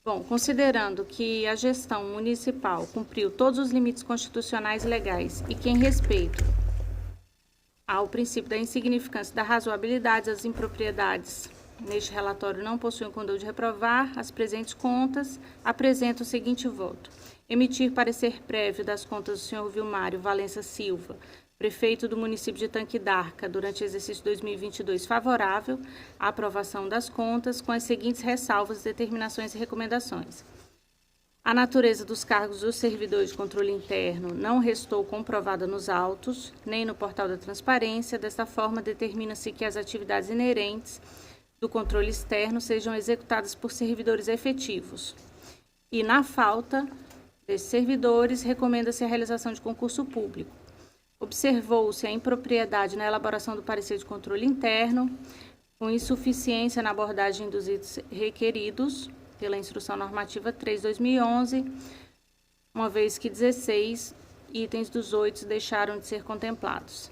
Bom, considerando que a gestão municipal cumpriu todos os limites constitucionais e legais e que, em respeito ao princípio da insignificância e da razoabilidade, as impropriedades neste relatório não possuem condão de reprovar, as presentes contas apresentam o seguinte voto: emitir parecer prévio das contas do senhor Vilmário Valença Silva, prefeito do município de Tanque d'Arca, durante o exercício 2022, favorável à aprovação das contas, com as seguintes ressalvas, determinações e recomendações. A natureza dos cargos dos servidores de controle interno não restou comprovada nos autos, nem no portal da transparência. Desta forma, determina-se que as atividades inerentes do controle externo sejam executadas por servidores efetivos. E, na falta desses servidores, recomenda-se a realização de concurso público. Observou-se a impropriedade na elaboração do parecer de controle interno, com insuficiência na abordagem dos itens requeridos pela Instrução Normativa 3/2011, uma vez que 16 itens dos 8 deixaram de ser contemplados.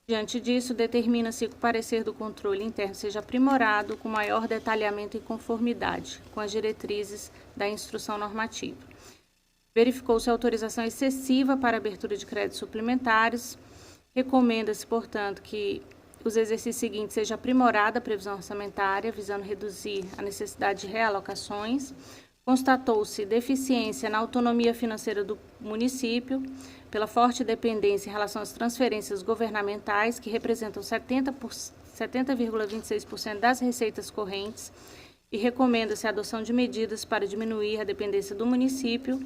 Diante disso, determina-se que o parecer do controle interno seja aprimorado com maior detalhamento e conformidade com as diretrizes da Instrução Normativa. Verificou-se a autorização excessiva para abertura de créditos suplementares. Recomenda-se, portanto, que os exercícios seguintes seja aprimorada a previsão orçamentária, visando reduzir a necessidade de realocações. Constatou-se deficiência na autonomia financeira do município, pela forte dependência em relação às transferências governamentais, que representam 70,26% das receitas correntes, e recomenda-se a adoção de medidas para diminuir a dependência do município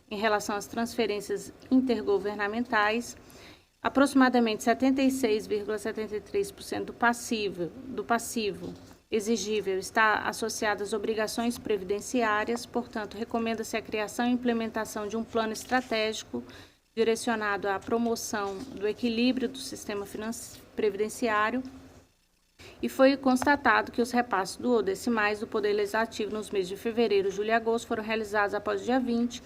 em relação às transferências intergovernamentais. Aproximadamente 76,73% do passivo exigível está associado às obrigações previdenciárias, portanto, recomenda-se a criação e implementação de um plano estratégico direcionado à promoção do equilíbrio do sistema previdenciário, e foi constatado que os repasses duodecimais do Poder Legislativo nos meses de fevereiro, julho e agosto foram realizados após o dia 20,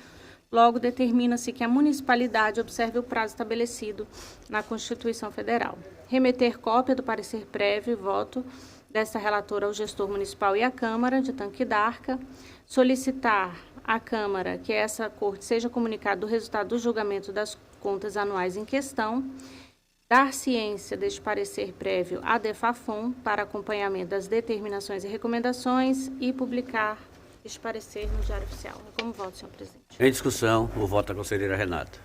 logo determina-se que a municipalidade observe o prazo estabelecido na Constituição Federal. Remeter cópia do parecer prévio e voto desta relatora ao gestor municipal e à Câmara de Tanque d'Arca, solicitar à Câmara que essa Corte seja comunicado o resultado do julgamento das contas anuais em questão, dar ciência deste parecer prévio à DEFAFON para acompanhamento das determinações e recomendações e publicar este parecer no Diário Oficial. Como voto, senhor presidente? Em discussão, o voto da conselheira Renata.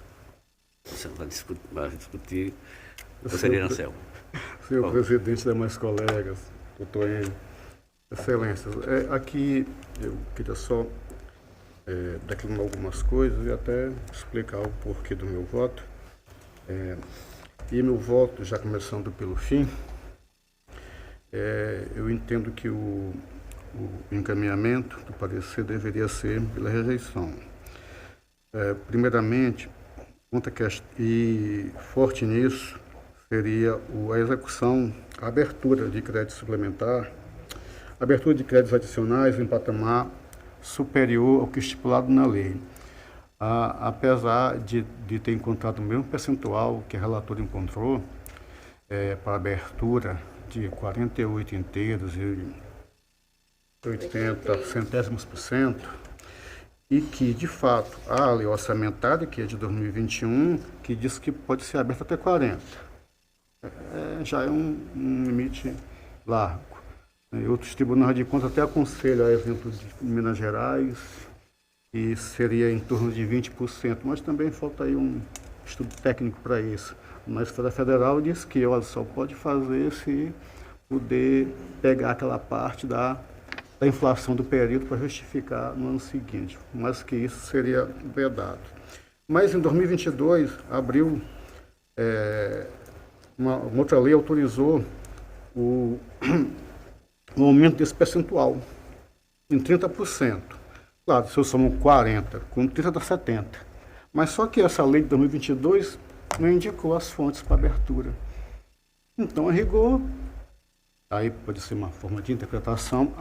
Você vai discutir. Conselheira Anselmo. Senhor presidente, demais colegas, doutor Enio, excelências, aqui eu queria só declinar algumas coisas e até explicar o porquê do meu voto. E meu voto, já começando pelo fim, eu entendo que o encaminhamento do parecer deveria ser pela rejeição. Primeiramente, e forte nisso seria a execução, a abertura de crédito suplementar, abertura de créditos adicionais em patamar superior ao que estipulado na lei. Apesar de ter encontrado o mesmo percentual que a relatora encontrou para abertura de 48 inteiros e 80 centésimos por cento, e que, de fato, a lei orçamentária, que é de 2021, que diz que pode ser aberta até 40. Já é um limite largo. Outros tribunais de contas até aconselham, a exemplo de Minas Gerais, e seria em torno de 20%, mas também falta aí um estudo técnico para isso. Mas a esfera federal diz que só pode fazer se poder pegar aquela parte da inflação do período para justificar no ano seguinte, mas que isso seria vedado. Mas em 2022, abriu, uma outra lei autorizou o aumento desse percentual em 30%. Claro, se eu somo 40, com 30 dá 70. Mas só que essa lei de 2022 não indicou as fontes para abertura. Então, a rigor, aí pode ser uma forma de interpretação,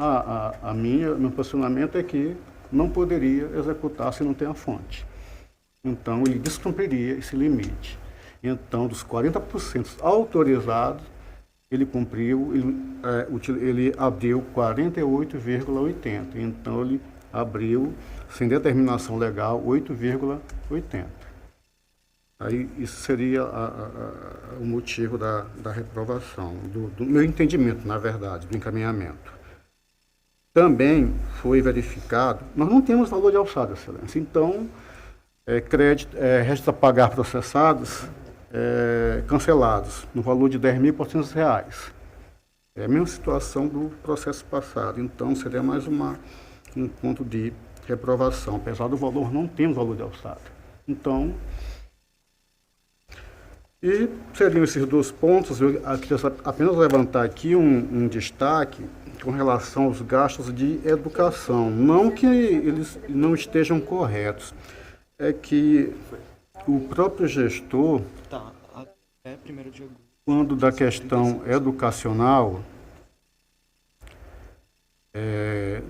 meu posicionamento é que não poderia executar se não tem a fonte. Então, ele descumpriria esse limite. Então, dos 40% autorizados, ele cumpriu, ele abriu 48,80. Então, ele abriu, sem determinação legal, 8,80. Aí isso seria o motivo da reprovação, do meu entendimento, na verdade, do encaminhamento. Também foi verificado, nós não temos valor de alçada, excelência, então, créditos a pagar processados, cancelados, no valor de R$ 10.400. É a mesma situação do processo passado, então seria mais um ponto de reprovação, apesar do valor, não temos valor de alçada. Então, e seriam esses dois pontos. Eu queria apenas levantar aqui um destaque com relação aos gastos de educação. Não que eles não estejam corretos, é que o próprio gestor, quando da questão educacional,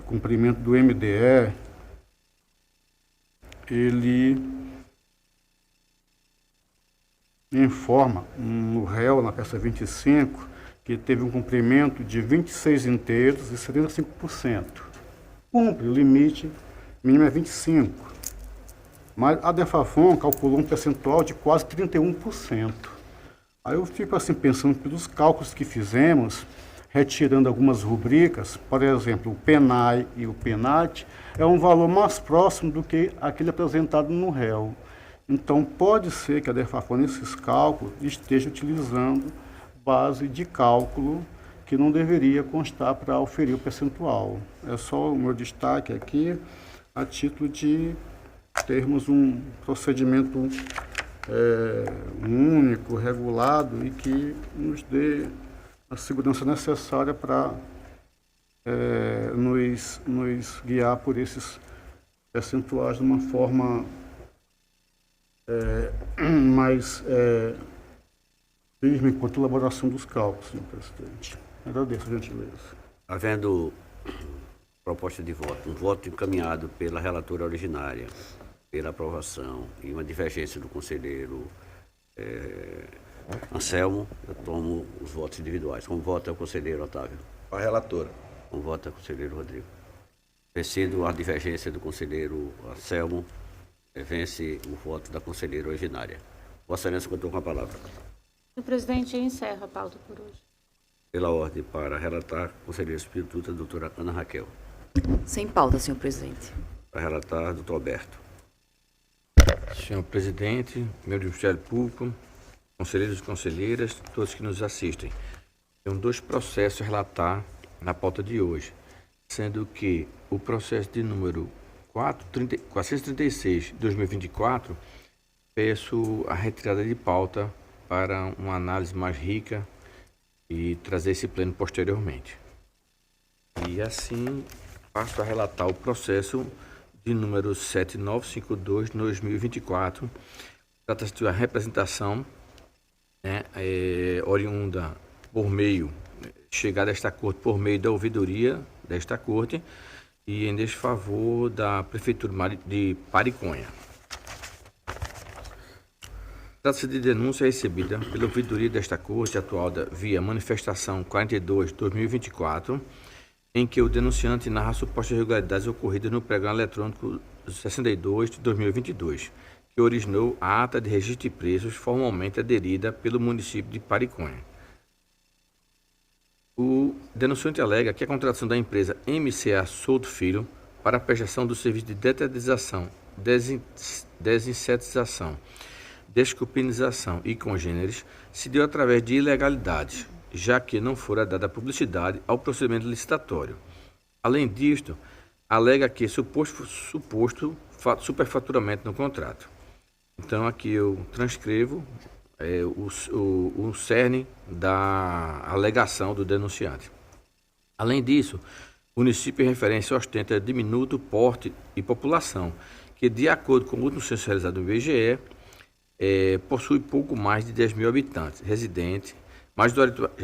cumprimento do MDE, ele informa no réu, na peça 25, que teve um cumprimento de 26 inteiros e 75%. Cumpre, o limite mínimo é 25%. Mas a DEFAFON calculou um percentual de quase 31%. Aí eu fico assim pensando pelos cálculos que fizemos, retirando algumas rubricas, por exemplo, o PENAI e o PENAT, é um valor mais próximo do que aquele apresentado no réu. Então, pode ser que a DEFAFON, nesses cálculos, esteja utilizando base de cálculo que não deveria constar para oferir o percentual. É só o meu destaque aqui, a título de termos um procedimento único, regulado e que nos dê a segurança necessária para nos guiar por esses percentuais de uma forma mais firme quanto à elaboração dos cálculos, senhor presidente. Agradeço a gentileza. Havendo proposta de voto, um voto encaminhado pela relatora originária, pela aprovação e uma divergência do conselheiro Anselmo, eu tomo os votos individuais. Como vota o conselheiro Otávio? A relatora. Como vota o conselheiro Rodrigo? Vencido a divergência do conselheiro Anselmo, vence o voto da conselheira ordinária. Vossa Excelência, contou com a palavra. Senhor presidente, eu encerro a pauta por hoje. Pela ordem para relatar, conselheira substituta, doutora Ana Raquel. Sem pauta, senhor presidente. Para relatar, doutor Alberto. Senhor presidente, membro do Ministério Público, conselheiros e conselheiras, todos que nos assistem. Tenho 2 processos a relatar na pauta de hoje, sendo que o processo de número 436 de 2024, peço a retirada de pauta para uma análise mais rica e trazer esse pleno posteriormente. E assim, passo a relatar o processo de número 7952 de 2024. Trata-se de uma representação, oriunda por meio, chegada a esta corte por meio da ouvidoria desta corte e em desfavor da Prefeitura de Pariconha. Trata-se de denúncia recebida pela ouvidoria desta corte, atual via manifestação 42/2024, em que o denunciante narra supostas irregularidades ocorridas no pregão eletrônico 62 de 2022, que originou a ata de registro de preços formalmente aderida pelo município de Pariconha. O denunciante alega que a contratação da empresa MCA Souto Filho para a prestação do serviço de detetização, desinsetização, desculpinização e congêneres se deu através de ilegalidades, já que não fora dada publicidade ao procedimento licitatório. Além disto, alega que suposto superfaturamento no contrato. Então, aqui eu transcrevo o cerne da alegação do denunciante. Além disso, o município em referência ostenta diminuto porte e população, que, de acordo com o último censo realizado no IBGE, possui pouco mais de 10 mil habitantes, residentes,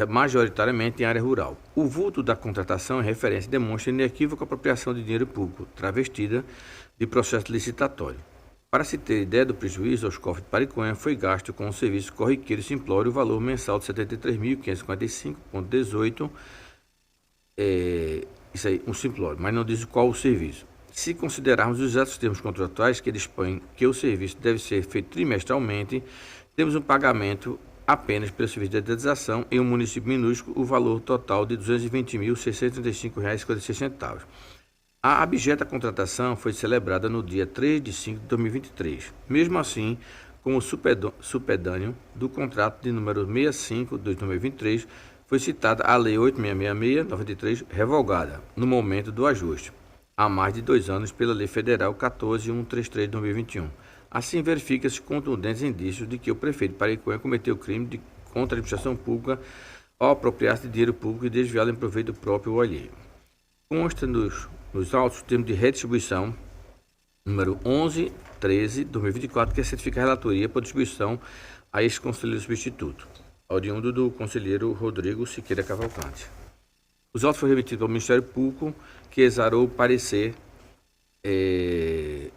majoritariamente em área rural. O vulto da contratação em referência demonstra inequívoca apropriação de dinheiro público, travestida de processo licitatório. Para se ter ideia do prejuízo aos cofres de Pariconha, foi gasto com o serviço corriqueiro e simplório o valor mensal de R$ 73.555,18. Isso aí, um simplório, mas não diz qual o serviço. Se considerarmos os exatos termos contratuais que dispõem que o serviço deve ser feito trimestralmente, temos um pagamento apenas pelo serviço de detetização em um município minúsculo, o valor total de R$ 220.635,46. A abjeta contratação foi celebrada no dia 3 de 5 de 2023. Mesmo assim, como supedâneo do contrato de número 65 de 2023, foi citada a Lei 8666/93, revogada no momento do ajuste, há mais de 2 anos pela Lei Federal 14.133 de 2021. Assim, verifica-se contundentes indícios de que o prefeito de Pariconha cometeu crime contra a administração pública ao apropriar-se de dinheiro público e desviá-lo em proveito próprio ou alheio. Consta nos autos termos de redistribuição número 1113 de 2024, que certifica a relatoria por distribuição a este conselheiro substituto, oriundo do conselheiro Rodrigo Siqueira Cavalcante. Os autos foram remetidos ao Ministério Público, que exarou o parecer de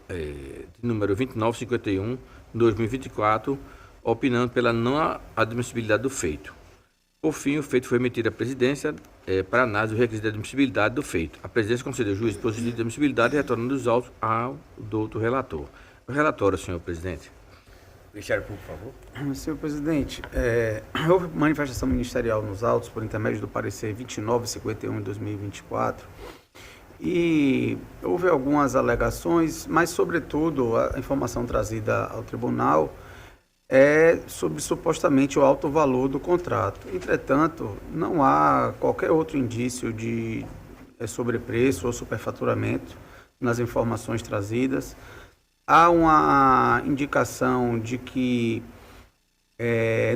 número 2951 de 2024, opinando pela não admissibilidade do feito. Por fim, o feito foi remetido à presidência para análise do requisito de admissibilidade do feito. A presidência concedeu o juízo positivo de admissibilidade, retornando os autos ao doutor relator. O relatório, senhor presidente. Ministério Público, por favor. Senhor presidente, houve manifestação ministerial nos autos por intermédio do parecer 2951 de 2024 e houve algumas alegações, mas, sobretudo, a informação trazida ao tribunal é sobre supostamente o alto valor do contrato. Entretanto, não há qualquer outro indício de sobrepreço ou superfaturamento nas informações trazidas. Há uma indicação de que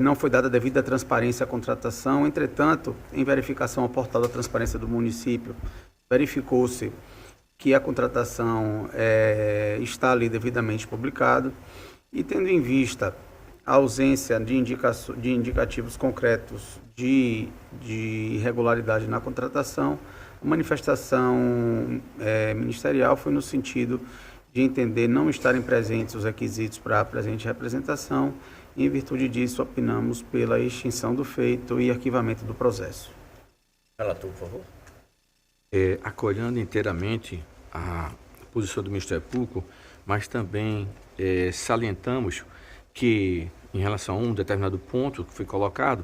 não foi dada devida transparência à contratação. Entretanto, em verificação ao portal da transparência do município, verificou-se que a contratação está ali devidamente publicado e, tendo em vista a ausência de indicativos concretos de irregularidade na contratação, a manifestação ministerial foi no sentido de entender não estarem presentes os requisitos para a presente representação e, em virtude disso, opinamos pela extinção do feito e arquivamento do processo. Relator, por favor. Acolhendo inteiramente a posição do Ministério Público, mas também salientamos que, em relação a um determinado ponto que foi colocado,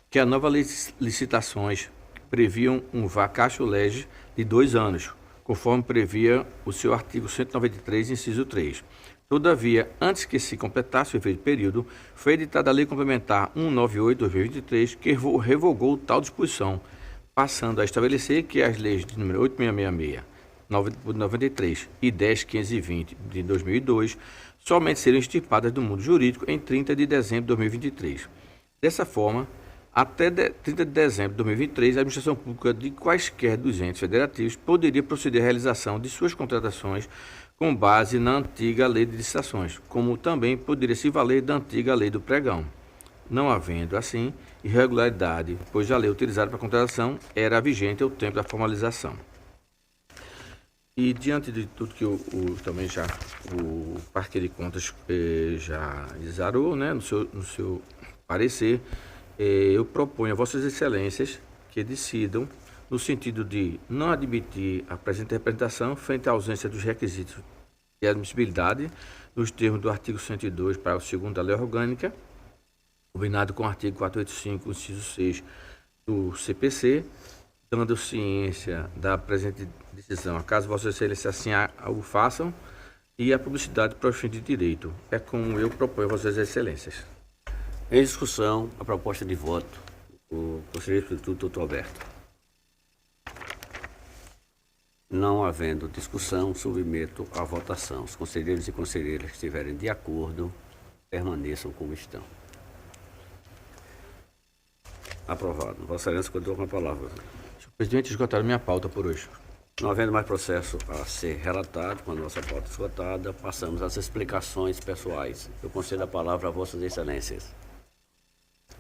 que a nova licitações previam um vacatio legis de 2 anos, conforme previa o seu artigo 193, inciso 3. Todavia, antes que se completasse o efeito período, foi editada a Lei Complementar 198/2023, que revogou tal disposição, passando a estabelecer que as leis de número 8666, 93 e 10.520 de 2002 somente seriam extirpadas do mundo jurídico em 30 de dezembro de 2023. Dessa forma, até 30 de dezembro de 2023, a administração pública de quaisquer dos entes federativos poderia proceder à realização de suas contratações com base na antiga lei de licitações, como também poderia se valer da antiga lei do pregão, não havendo, assim, irregularidade, pois a lei utilizada para a contratação era vigente ao tempo da formalização. E diante de tudo que também já o Parque de Contas já exarou, né, no seu parecer, eu proponho a Vossas Excelências que decidam no sentido de não admitir a presente representação frente à ausência dos requisitos de admissibilidade nos termos do artigo 102, parágrafo 2º da Lei Orgânica, combinado com o artigo 485, inciso 6 do CPC, dando ciência da presente decisão, acaso Vossas Excelências assim o façam, e a publicidade para o fim de direito. É como eu proponho a Vossas Excelências. Em discussão, a proposta de voto. O conselheiro substituto, doutor Alberto. Não havendo discussão, submeto à votação. Os conselheiros e conselheiras que estiverem de acordo, permaneçam como estão. Aprovado. Vossa Excelência, contou com a palavra. Senhor presidente, esgotaram minha pauta por hoje. Não havendo mais processo a ser relatado, com a nossa pauta esgotada, passamos às explicações pessoais. Eu concedo a palavra a Vossas Excelências.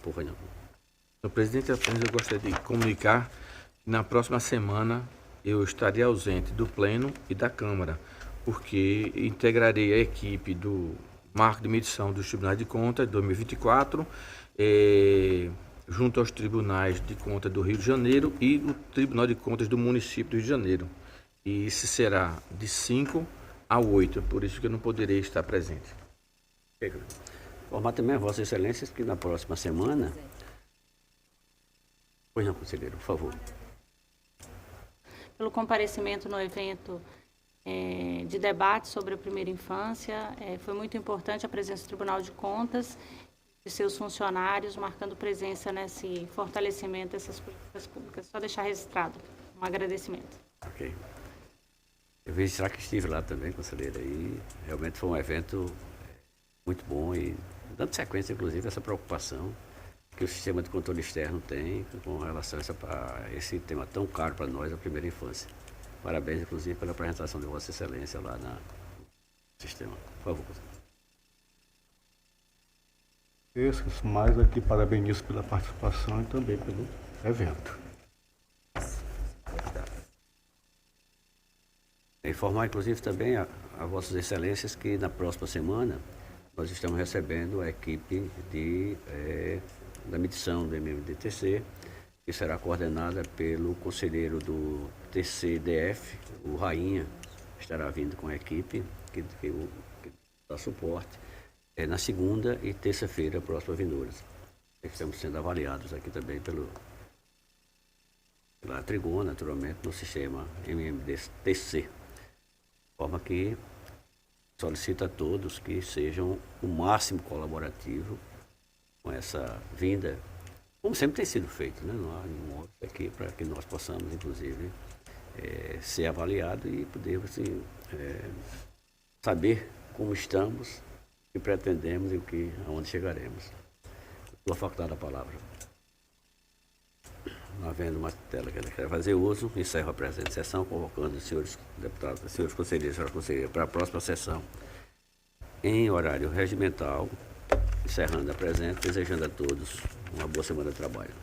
Por favor. Senhor presidente, apenas eu gostaria de comunicar que na próxima semana eu estarei ausente do Pleno e da Câmara, porque integrarei a equipe do marco de medição dos Tribunais de Contas de 2024, junto aos Tribunais de Contas do Rio de Janeiro e o Tribunal de Contas do município do Rio de Janeiro. E isso será de 5 a 8, por isso que eu não poderei estar presente. Informar também a Vossas Excelências que na próxima semana... Pois não, conselheiro, por favor. Pelo comparecimento no evento de debate sobre a primeira infância, foi muito importante a presença do Tribunal de Contas de seus funcionários, marcando presença nesse fortalecimento dessas políticas públicas. Só deixar registrado um agradecimento. Ok. Eu vi, será que estive lá também, conselheira, e realmente foi um evento muito bom e dando sequência, inclusive, a essa preocupação que o sistema de controle externo tem com relação a esse tema tão caro para nós, a primeira infância. Parabéns, inclusive, pela apresentação de Vossa Excelência lá no sistema. Por favor, conselheiro. Mais aqui parabenizo pela participação e também pelo evento. Informar, inclusive, também a Vossas Excelências que na próxima semana nós estamos recebendo a equipe da medição do MMDTC, que será coordenada pelo conselheiro do TCDF, o Rainha, estará vindo com a equipe que dá suporte. Na segunda e terça-feira, próxima vindouras. Estamos sendo avaliados aqui também pela Trigon, naturalmente, no sistema MMDTC. De forma que solicito a todos que sejam o máximo colaborativo com essa vinda, como sempre tem sido feito, né? Não há nenhum outro aqui para que nós possamos, inclusive, ser avaliado e poder assim, saber como estamos, o que pretendemos e aonde chegaremos. Estou facultado a palavra. Não havendo mais tela que ela quer fazer uso, encerro a presente sessão, convocando os senhores deputados, os senhores conselheiros, senhora conselheira, para a próxima sessão, em horário regimental, encerrando a presente, desejando a todos uma boa semana de trabalho.